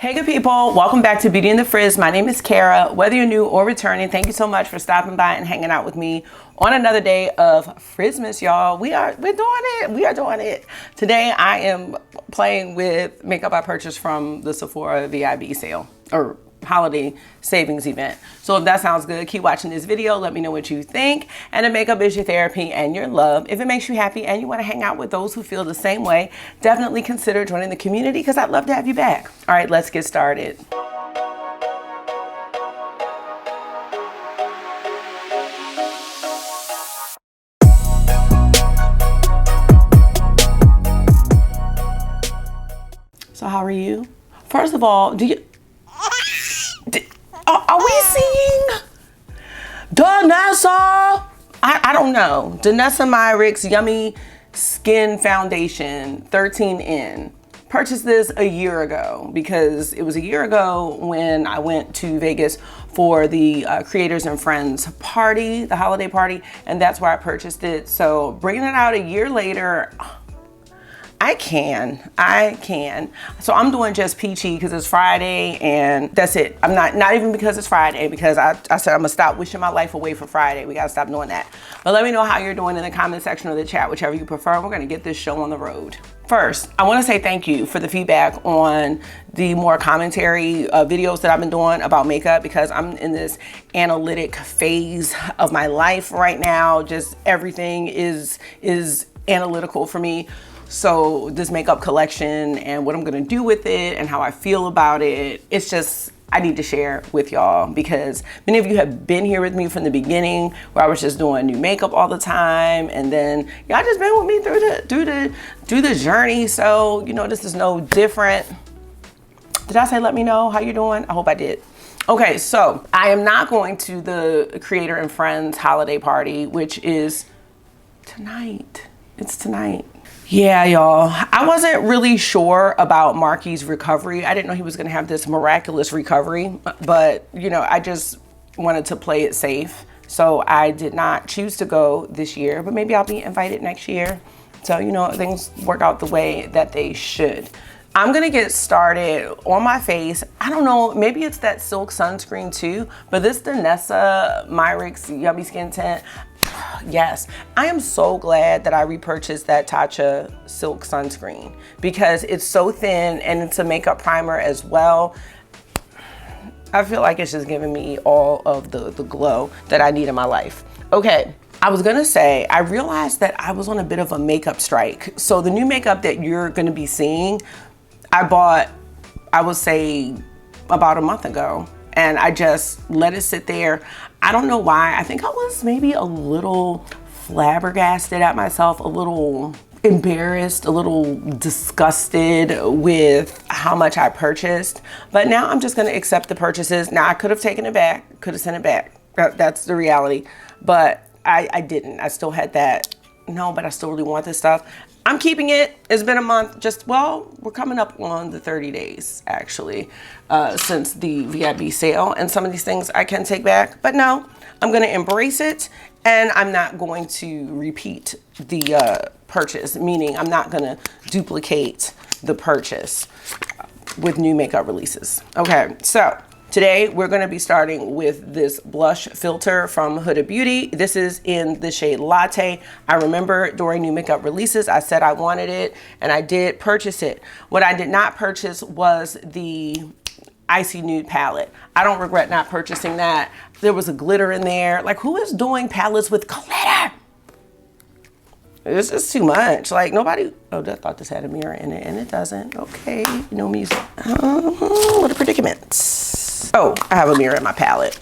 Hey good people, welcome back to Beauty and the Frizz. My name is Kara. Whether you're new or returning, thank you so much for stopping by and hanging out with me on another day of Frizzmas, y'all. We're doing it. Today I am playing with makeup I purchased from the Sephora VIB sale or holiday savings event. So if that sounds good, keep watching this video. Let me know what you think. And the makeup is your therapy and your love. If it makes you happy and you want to hang out with those who feel the same way, definitely consider joining the community because I'd love to have you back. All right, let's get started. So how are you? First of all, are we seeing Denona? I don't know. Denona Myricks Yummy Skin Foundation 13N. Purchased this a year ago because it was a year ago when I went to Vegas for the Creators and Friends party, the holiday party, and that's where I purchased it. So bringing it out a year later, I can. So I'm doing just peachy because it's Friday and that's it. I'm not even because it's Friday, because I said I'm gonna stop wishing my life away for Friday. We gotta stop doing that. But let me know how you're doing in the comment section of the chat, whichever you prefer. We're gonna get this show on the road. First, I wanna say thank you for the feedback on the more commentary videos that I've been doing about makeup, because I'm in this analytic phase of my life right now. Just everything is analytical for me. So this makeup collection and what I'm gonna do with it and how I feel about it, it's just, I need to share with y'all because many of you have been here with me from the beginning where I was just doing new makeup all the time, and then y'all just been with me through the journey. So, you know, this is no different. Did I say let me know how you're doing? I hope I did. Okay, so I am not going to the Creator and Friends holiday party, which is tonight. It's tonight. Yeah, y'all, I wasn't really sure about Marky's recovery. I didn't know he was gonna have this miraculous recovery, but you know, I just wanted to play it safe. So I did not choose to go this year, but maybe I'll be invited next year. So, you know, things work out the way that they should. I'm gonna get started on my face. I don't know, maybe it's that silk sunscreen too, but this Denona Myricks Yummy Skin Tint, yes, I am so glad that I repurchased that Tatcha silk sunscreen because it's so thin and it's a makeup primer as well. I feel like it's just giving me all of the glow that I need in my life. Okay, I was gonna say, I realized that I was on a bit of a makeup strike. So the new makeup that you're gonna be seeing, I bought, I would say about a month ago, and I just let it sit there. I don't know why. I think I was maybe a little flabbergasted at myself, a little embarrassed, a little disgusted with how much I purchased. But now I'm just gonna accept the purchases. Now I could have taken it back, could have sent it back. That's the reality. But I didn't. I still had that, no, but I still really want this stuff. I'm keeping it. It's been a month, well, we're coming up on the 30 days actually, since the VIB sale, and some of these things I can take back, but no, I'm gonna embrace it and I'm not going to repeat the purchase, meaning I'm not gonna duplicate the purchase with new makeup releases. Okay, so today we're gonna be starting with this blush filter from Huda Beauty. This is in the shade Latte. I remember during new makeup releases, I said I wanted it and I did purchase it. What I did not purchase was the Icy Nude palette. I don't regret not purchasing that. There was a glitter in there. Like, who is doing palettes with glitter? It's just too much. Like, nobody, oh, I thought this had a mirror in it and it doesn't. Okay, no music. What a predicament. Oh, I have a mirror in my palette.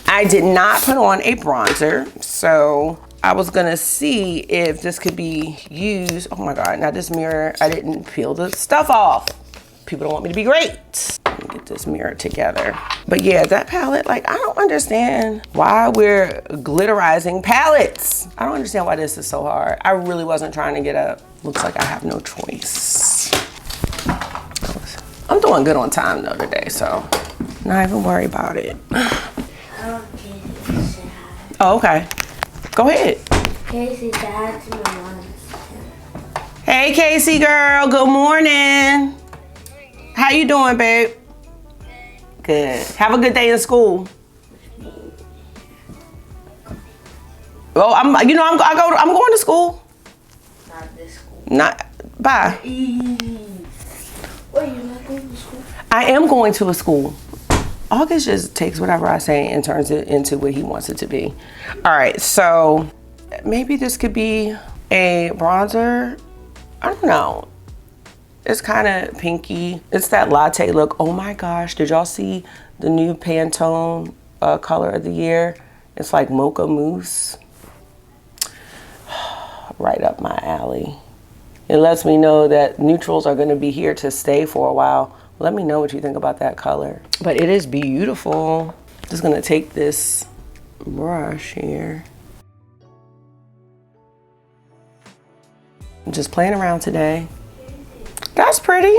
I did not put on a bronzer, so I was gonna see if this could be used. Oh my God, now this mirror, I didn't peel the stuff off. People don't want me to be great. Let me get this mirror together. But yeah, that palette, like, I don't understand why we're glitterizing palettes. I don't understand why this is so hard. I really wasn't trying to get up. Looks like I have no choice. I'm doing good on time though today, so not even worry about it. Oh, okay. Go ahead. Casey, Dad's my Hey, Casey girl, good morning. How you doing, babe? Good. Have a good day in school. Well, I'm going to school. Not this school. Not, bye. Wait, you're not going to school? I am going to a school. August just takes whatever I say and turns it into what he wants it to be. All right, so maybe this could be a bronzer. I don't know. It's kind of pinky. It's that latte look. Oh my gosh, did y'all see the new Pantone color of the year? It's like mocha mousse. Right up my alley. It lets me know that neutrals are gonna be here to stay for a while. Let me know what you think about that color. But it is beautiful. Just gonna take this brush here. I'm just playing around today. That's pretty.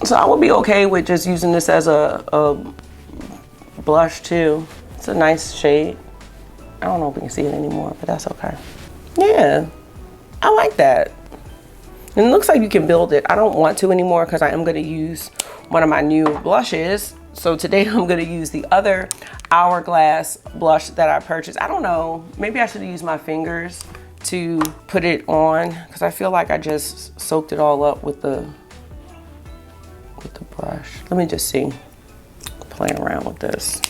So I would be okay with just using this as a blush too. It's a nice shade. I don't know if we can see it anymore, but that's okay. Yeah, I like that. And it looks like you can build it. I don't want to anymore because I am gonna use one of my new blushes. So today I'm gonna use the other Hourglass blush that I purchased. I don't know, maybe I should use my fingers to put it on because I feel like I just soaked it all up with the brush. Let me just see, playing around with this.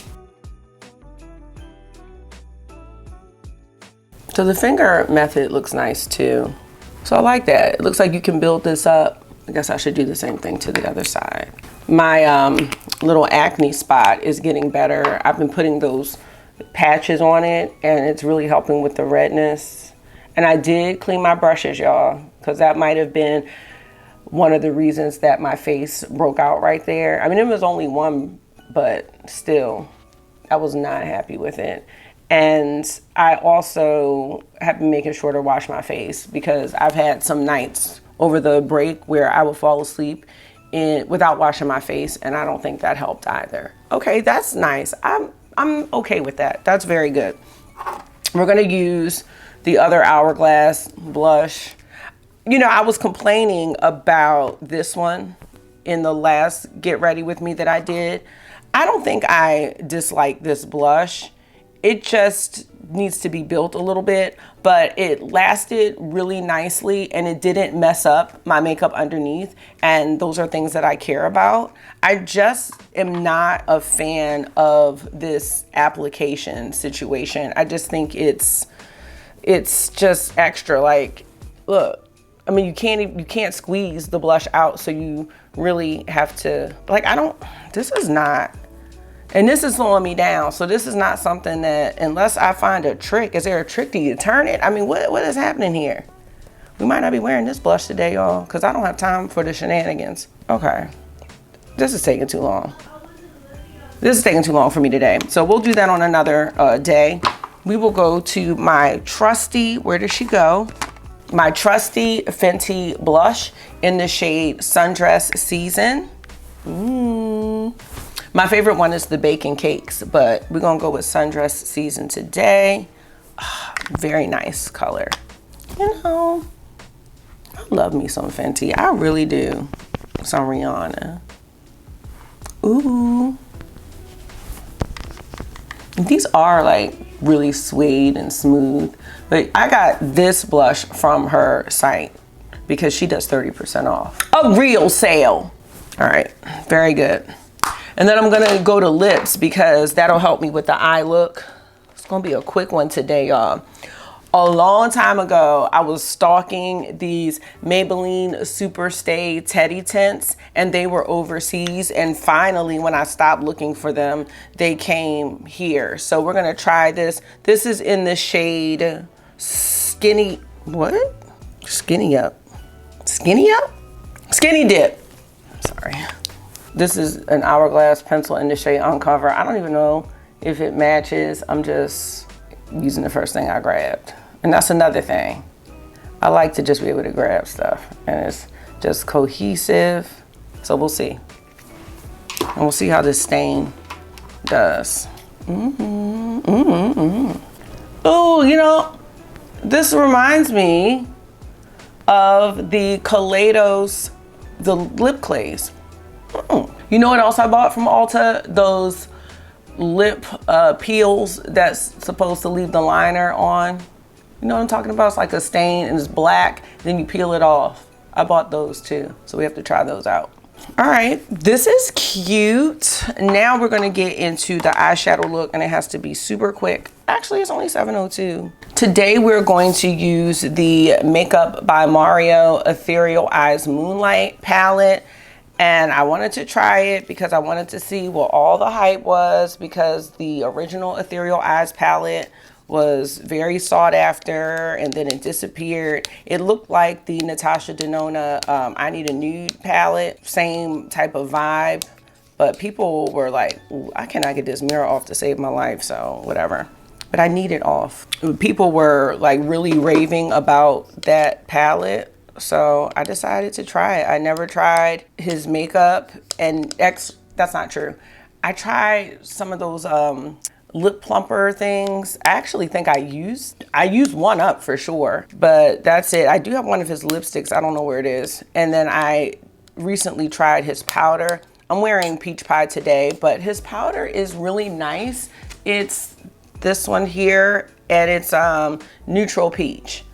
So the finger method looks nice too. So I like that. It looks like you can build this up. I guess I should do the same thing to the other side. My little acne spot is getting better. I've been putting those patches on it and it's really helping with the redness. And I did clean my brushes, y'all, because that might have been one of the reasons that my face broke out right there. I mean, it was only one, but still, I was not happy with it. And I also have been making sure to wash my face because I've had some nights over the break where I would fall asleep without washing my face, and I don't think that helped either. Okay, that's nice. I'm okay with that. That's very good. We're gonna use the other Hourglass blush. You know, I was complaining about this one in the last Get Ready With Me that I did. I don't think I dislike this blush. It just needs to be built a little bit, but it lasted really nicely and it didn't mess up my makeup underneath. And those are things that I care about. I just am not a fan of this application situation. I just think it's just extra. Like, look, I mean, you can't squeeze the blush out, so you really have to, like, this is not, and this is slowing me down. So this is not something that, unless I find a trick, is there a trick? Do you turn it? I mean, what is happening here? We might not be wearing this blush today, y'all, because I don't have time for the shenanigans. Okay, this is taking too long. This is taking too long for me today. So we'll do that on another day. We will go to my trusty, where did she go? My trusty Fenty blush in the shade Sundress Season. My favorite one is the Bacon Cakes, but we're gonna go with Sundress Season today. Very nice color. You know, I love me some Fenty. I really do. Some Rihanna. Ooh. These are like really suede and smooth, but I got this blush from her site because she does 30% off. A real sale. All right, very good. And then I'm gonna go to lips because that'll help me with the eye look. It's gonna be a quick one today, y'all. A long time ago, I was stalking these Maybelline Super Stay Teddy Tints, and they were overseas. And finally, when I stopped looking for them, they came here. So we're gonna try this. This is in the shade Skinny, what? Skinny Up. Skinny Up? Skinny Dip. Sorry. This is an Hourglass pencil in the shade Uncover. I don't even know if it matches. I'm just using the first thing I grabbed. And that's another thing. I like to just be able to grab stuff and it's just cohesive. So we'll see. And we'll see how this stain does. Oh, you know, this reminds me of the Kaleidos, the lip clays. You know what else I bought from Ulta? Those lip peels that's supposed to leave the liner on. You know what I'm talking about? It's like a stain and it's black, then you peel it off. I bought those too, so we have to try those out. All right, this is cute. Now we're gonna get into the eyeshadow look, and it has to be super quick. Actually, it's only 7:02. Today we're going to use the Makeup by Mario Ethereal Eyes Moonlight palette. And I wanted to try it because I wanted to see what all the hype was, because the original Ethereal Eyes palette was very sought after and then it disappeared. It looked like the Natasha Denona I Need a Nude palette, same type of vibe, but people were like, ooh, I cannot get this mirror off to save my life, so whatever. But I need it off. People were like really raving about that palette, so I decided to try it. I never tried his makeup, and that's not true. I tried some of those lip plumper things. I actually think I used one up for sure, but that's it. I do have one of his lipsticks. I don't know where it is. And then I recently tried his powder. I'm wearing Peach Pie today, but his powder is really nice. It's this one here, and it's neutral peach.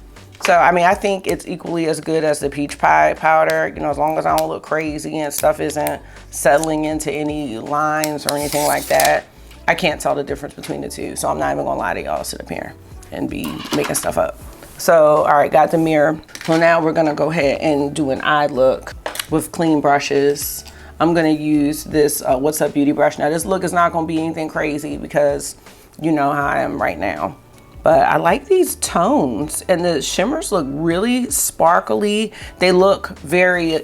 So, I mean, I think it's equally as good as the Peach Pie powder, you know, as long as I don't look crazy and stuff isn't settling into any lines or anything like that. I can't tell the difference between the two, so I'm not even gonna lie to y'all, sit up here and be making stuff up. So, all right, got the mirror. So now we're gonna go ahead and do an eye look with clean brushes. I'm gonna use this What's Up Beauty brush. Now this look is not gonna be anything crazy because you know how I am right now. But I like these tones, and the shimmers look really sparkly. They look very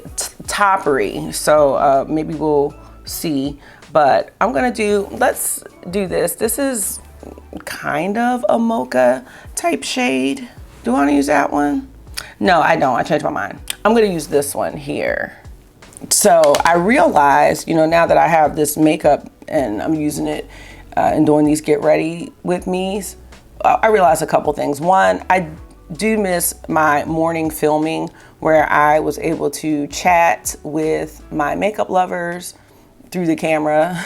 toppery, so maybe we'll see. But let's do this. This is kind of a mocha type shade. Do I want to use that one? No, I don't. I changed my mind. I'm going to use this one here. So I realized, you know, now that I have this makeup and I'm using it and doing these get ready with me's, I realized a couple things. One, I do miss my morning filming where I was able to chat with my makeup lovers through the camera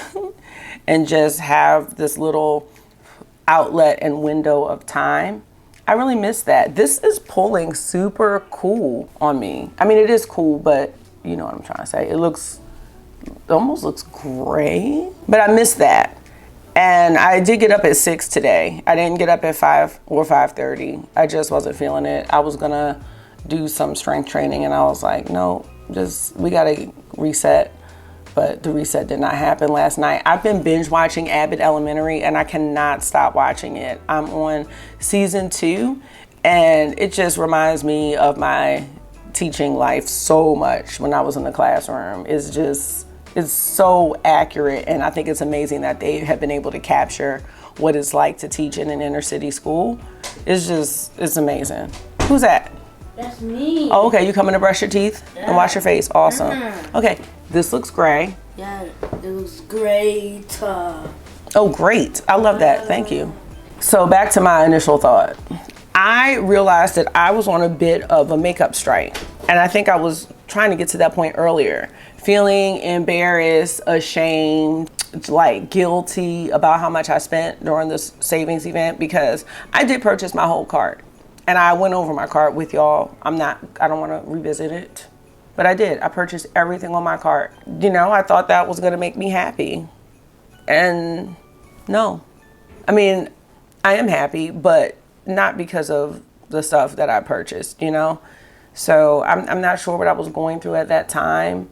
and just have this little outlet and window of time. I really miss that. This is pulling super cool on me. I mean, it is cool, but you know what I'm trying to say. It almost looks gray, but I miss that. And I did get up at 6 today. I didn't get up at 5 or 5:30. I just wasn't feeling it. I was gonna do some strength training and I was like, no, we gotta reset. But the reset did not happen last night. I've been binge watching Abbott Elementary and I cannot stop watching it. I'm on season 2 and it just reminds me of my teaching life so much when I was in the classroom. It's so accurate, and I think it's amazing that they have been able to capture what it's like to teach in an inner city school. It's amazing. Who's that? That's me. Oh, okay, you coming to brush your teeth and wash your face? Awesome. Okay, this looks gray. Yeah, it looks great. Oh, great. I love that. Thank you. So back to my initial thought. I realized that I was on a bit of a makeup strike, and I think I was trying to get to that point earlier. Feeling embarrassed, ashamed, like guilty about how much I spent during this savings event, because I did purchase my whole cart. And I went over my cart with y'all. I don't want to revisit it, but I did. I purchased everything on my cart. You know, I thought that was going to make me happy. And no. I mean, I am happy, but not because of the stuff that I purchased, you know? So I'm not sure what I was going through at that time,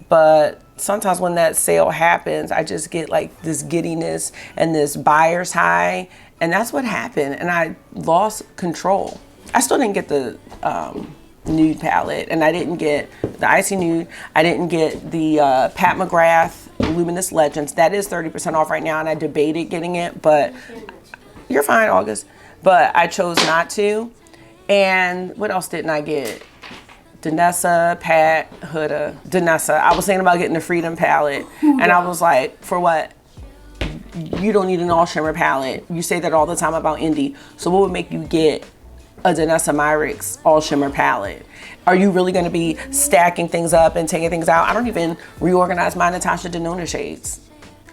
but sometimes when that sale happens, I just get like this giddiness and this buyer's high, and that's what happened, and I lost control. I still didn't get the nude palette, and I didn't get the Icy Nude. I didn't get the Pat McGrath Luminous Legends. That is 30% off right now, and I debated getting it, but you're fine, August. But I chose not to. And what else didn't I get? Danessa, Pat, Huda, Danessa. I was thinking about getting the Freedom palette, and I was like, for what? You don't need an all shimmer palette. You say that all the time about indie. So what would make you get a Denona Myricks all shimmer palette? Are you really gonna be stacking things up and taking things out? I don't even reorganize my Natasha Denona shades.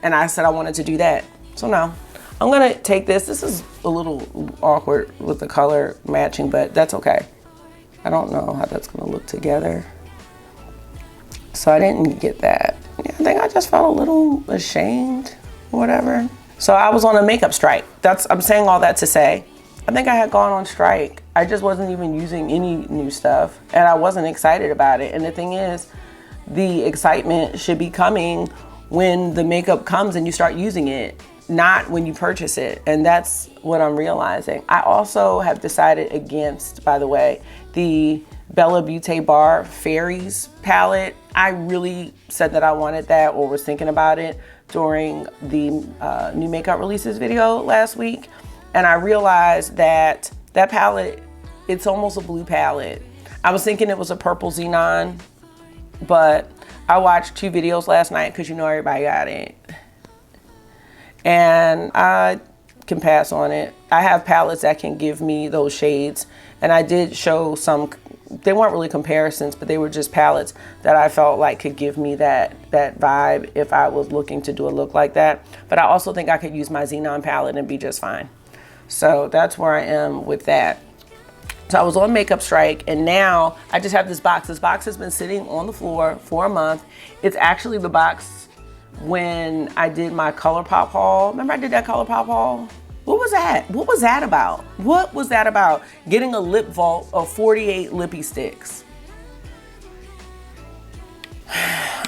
And I said I wanted to do that. So no, I'm gonna take this. This is a little awkward with the color matching, but that's okay. I don't know how that's gonna look together. So I didn't get that. Yeah, I think I just felt a little ashamed or whatever. So I was on a makeup strike. I'm saying all that to say, I think I had gone on strike. I just wasn't even using any new stuff and I wasn't excited about it. And the thing is, the excitement should be coming when the makeup comes and you start using it, not when you purchase it. And that's what I'm realizing. I also have decided against, by the way, the Bella Beauté Bar Fairies palette. I really said that I wanted that or was thinking about it during the new makeup releases video last week. And I realized that that palette, it's almost a blue palette. I was thinking it was a purple xenon, but I watched 2 videos last night because you know everybody got it. And I can pass on it. I have palettes that can give me those shades. And I did show some, they weren't really comparisons, but they were just palettes that I felt like could give me that vibe if I was looking to do a look like that. But I also think I could use my xenon palette and be just fine. So that's where I am with that. So I was on makeup strike and now I just have this box. This box has been sitting on the floor for a month. It's actually the box when I did my ColourPop haul. Remember I did that ColourPop haul? What was that? What was that about? What was that about? Getting a lip vault of 48 lippy sticks.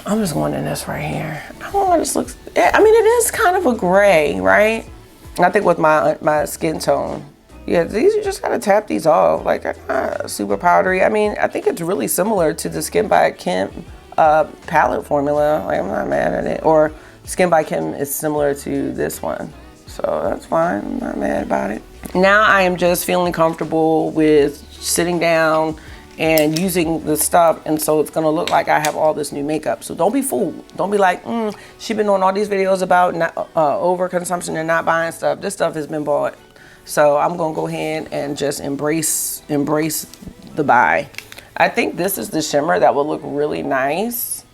I'm just going in this right here. I don't know how this looks. I mean, it is kind of a gray, right? I think with my skin tone. Yeah, these, you just gotta tap these off. Like, they're not super powdery. I mean, I think it's really similar to the Skin by Kim palette formula. Like, I'm not mad at it. Or Skin by Kim is similar to this one. So that's fine, I'm not mad about it. Now I am just feeling comfortable with sitting down and using the stuff, and so it's gonna look like I have all this new makeup. So don't be fooled. Don't be like, she been doing all these videos about overconsumption and not buying stuff. This stuff has been bought. So I'm gonna go ahead and just embrace the buy. I think this is the shimmer that will look really nice.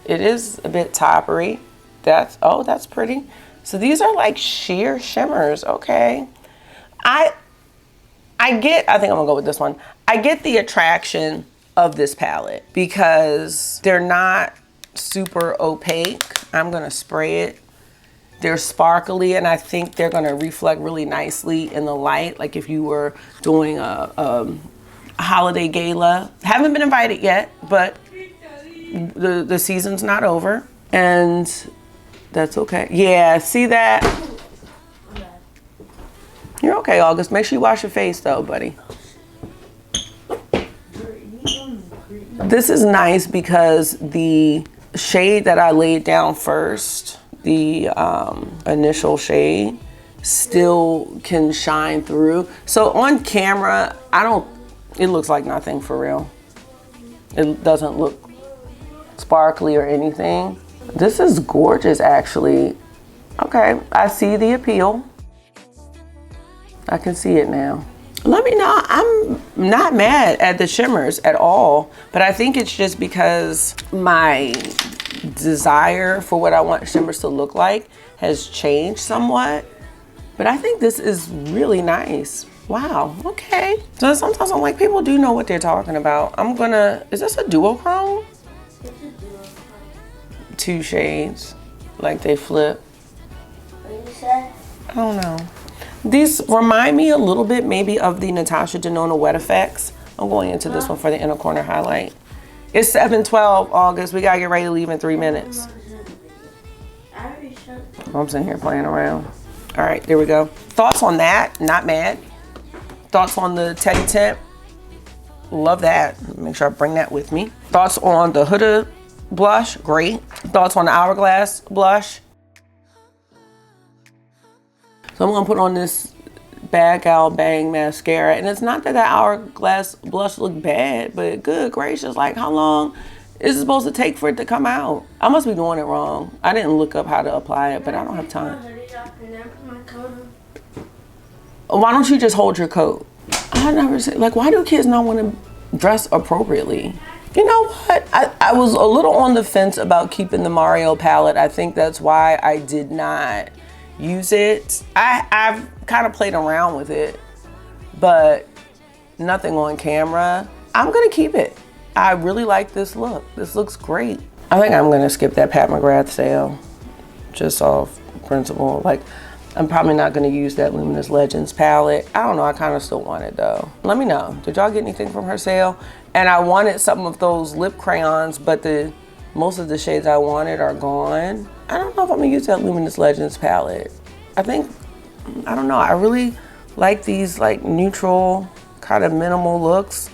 It is a bit toppery. That's pretty. So these are like sheer shimmers, okay. I think I'm gonna go with this one. I get the attraction of this palette because they're not super opaque. I'm gonna spray it. They're sparkly and I think they're gonna reflect really nicely in the light. Like if you were doing a holiday gala. Haven't been invited yet, but the season's not over and that's okay. Yeah, see that? You're okay, August. Make sure you wash your face though, buddy. This is nice because the shade that I laid down first, the initial shade, still can shine through. So on camera, it looks like nothing for real. It doesn't look sparkly or anything. This is gorgeous, actually. Okay, I see the appeal. I can see it now. Let me know. I'm not mad at the shimmers at all, but I think it's just because my desire for what I want shimmers to look like has changed somewhat. But I think this is really nice. Wow, okay. So sometimes I'm like, people do know what they're talking about. Is this a duochrome? It's a duo. 2 shades, like they flip. What did you say? I don't know. These remind me a little bit maybe of the Natasha Denona Wet Effects. I'm going into this one for the inner corner highlight. It's 7:12 August. We gotta get ready to leave in 3 minutes. I'm sitting here playing around. All right, there we go. Thoughts on that? Not mad. Thoughts on the Teddy Tint? Love that. Make sure I bring that with me. Thoughts on the Huda blush? Great. Thoughts on the Hourglass blush? So I'm gonna put on this Bad Gal Bang mascara, and it's not that the Hourglass blush looked bad, but good gracious, like how long is it supposed to take for it to come out? I must be doing it wrong. I didn't look up how to apply it, but I don't have time. Why don't you just hold your coat? I never say, like, why do kids not want to dress appropriately? You know what? I was a little on the fence about keeping the Mario palette. I think that's why I did not use it. I've kind of played around with it, but nothing on camera. I'm gonna keep it. I really like this look. This looks great. I think I'm gonna skip that Pat McGrath sale, just off principle. Like, I'm probably not gonna use that Luminous Legends palette. I don't know, I kind of still want it though. Let me know, did y'all get anything from her sale? And I wanted some of those lip crayons, but most of the shades I wanted are gone. I don't know if I'm gonna use that Luminous Legends palette. I don't know, I really like these like neutral, kind of minimal looks.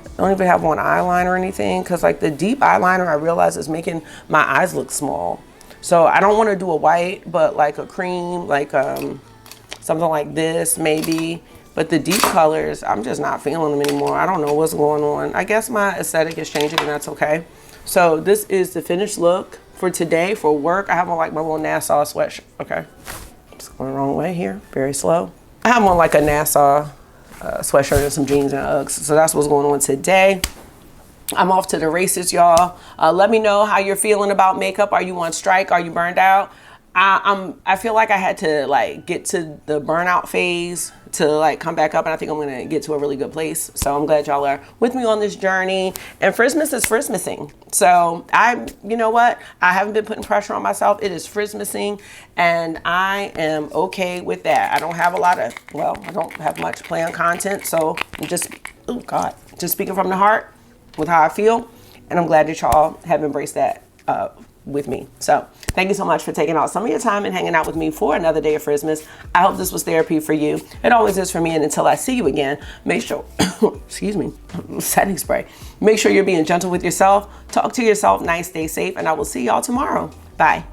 I don't even have one eyeliner or anything, because like the deep eyeliner I realize is making my eyes look small. So I don't want to do a white, but like a cream, like something like this maybe. But the deep colors, I'm just not feeling them anymore. I don't know what's going on. I guess my aesthetic is changing, and that's okay. So this is the finished look for today for work. I have on like my little Nassau sweatshirt. Okay, it's going the wrong way here, very slow. I have on like a Nassau sweatshirt and some jeans and Uggs. So that's what's going on today. I'm off to the races, y'all. Let me know how you're feeling about makeup. Are you on strike? Are you burned out? I feel like I had to like get to the burnout phase to like come back up, and I think I'm gonna get to a really good place. So I'm glad y'all are with me on this journey. And Frizzmas is Frizzmasing. So you know what? I haven't been putting pressure on myself. It is Frizzmasing, and I am okay with that. I don't have I don't have much planned content. So I'm just, oh God, just speaking from the heart with how I feel, and I'm glad that y'all have embraced that with me. So thank you so much for taking out some of your time and hanging out with me for another day of Frizzmas. I hope this was therapy for you. It always is for me, and until I see you again, make sure, excuse me, setting spray. Make sure you're being gentle with yourself, talk to yourself nice, stay safe, and I will see y'all tomorrow. Bye.